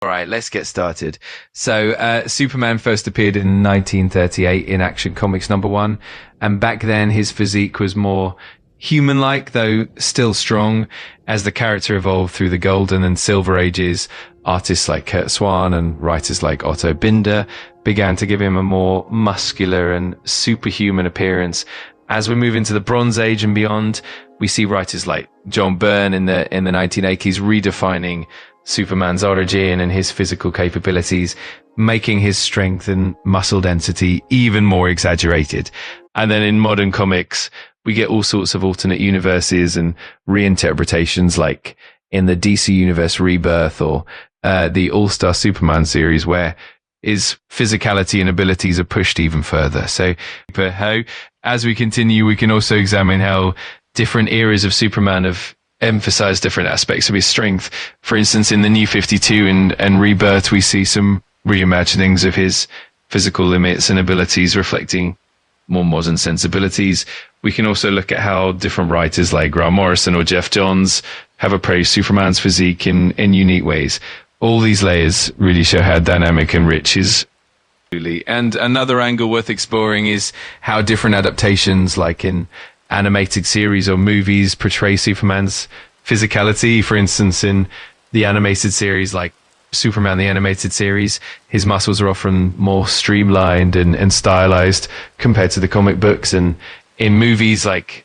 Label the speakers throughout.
Speaker 1: All right, let's get started. So, Superman first appeared in 1938 in Action Comics #1. And back then his physique was more human-like, though still strong. As the character evolved through the Golden and Silver Ages, artists like Kurt Swan and writers like Otto Binder began to give him a more muscular and superhuman appearance. As we move into the Bronze Age and beyond, we see writers like John Byrne in the 1980s redefining Superman's origin and his physical capabilities, making his strength and muscle density even more exaggerated. And then in modern comics, we get all sorts of alternate universes and reinterpretations, like in the DC Universe Rebirth or the All-Star Superman series, where his physicality and abilities are pushed even further. So as we continue, we can also examine how different eras of Superman have emphasized different aspects of his strength. For instance, in the New 52 and Rebirth, we see some reimaginings of his physical limits and abilities reflecting more modern sensibilities. We can also look at how different writers like Grant Morrison or Jeff Johns have appraised Superman's physique in unique ways. All these layers really show how dynamic and rich his. And another angle worth exploring is how different adaptations, like in animated series or movies, portray Superman's physicality. For instance, in the animated series like Superman the Animated Series, his muscles are often more streamlined and stylized compared to the comic books. And in movies like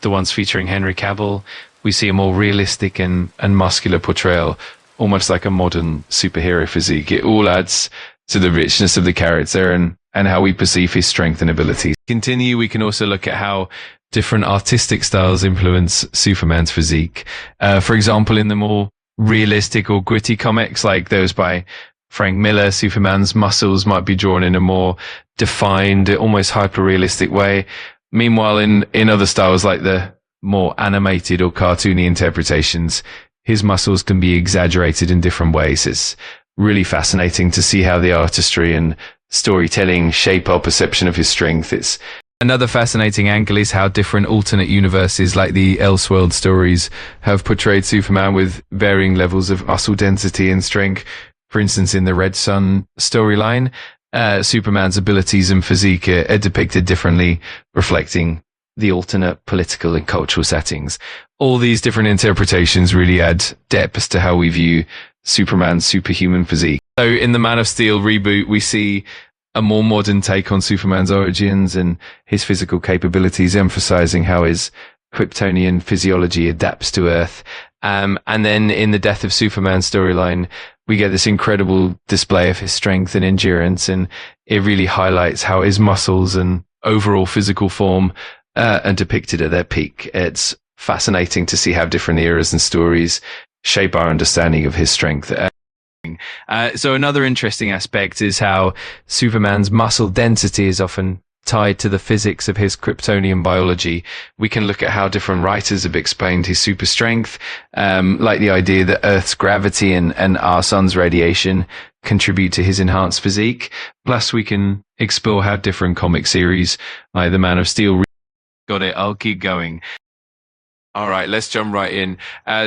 Speaker 1: the ones featuring Henry Cavill, we see a more realistic and muscular portrayal, almost like a modern superhero physique. It all adds to the richness of the character and how we perceive his strength and abilities. Continue, we can also look at how different artistic styles influence Superman's physique. For example, in the more realistic or gritty comics like those by Frank Miller, Superman's muscles might be drawn in a more defined, almost hyper-realistic way. Meanwhile, in other styles like the more animated or cartoony interpretations, his muscles can be exaggerated in different ways. It's really fascinating to see how the artistry and storytelling shape our perception of his strength. It's another fascinating angle is how different alternate universes like the Elseworld stories have portrayed Superman with varying levels of muscle density and strength. For instance, in the Red Sun storyline, Superman's abilities and physique are depicted differently, reflecting the alternate political and cultural settings. All these different interpretations really add depth to how we view Superman's superhuman physique. So in the Man of Steel reboot, we see a more modern take on Superman's origins and his physical capabilities, emphasizing how his Kryptonian physiology adapts to Earth. And then in the Death of Superman storyline, we get this incredible display of his strength and endurance, and it really highlights how his muscles and overall physical form are depicted at their peak. It's fascinating to see how different eras and stories shape our understanding of his strength. So another interesting aspect is how Superman's muscle density is often tied to the physics of his Kryptonian biology. We can look at how different writers have explained his super strength, like the idea that Earth's gravity and our sun's radiation contribute to his enhanced physique. Plus, we can explore how different comic series, like the Man of Steel, got it. I'll keep going. All right, let's jump right in.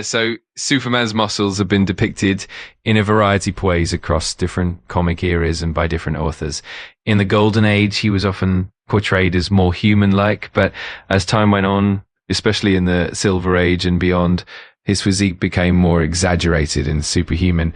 Speaker 1: So Superman's muscles have been depicted in a variety of ways across different comic eras and by different authors. In the Golden Age, he was often portrayed as more human-like, but as time went on, especially in the Silver Age and beyond, his physique became more exaggerated and superhuman.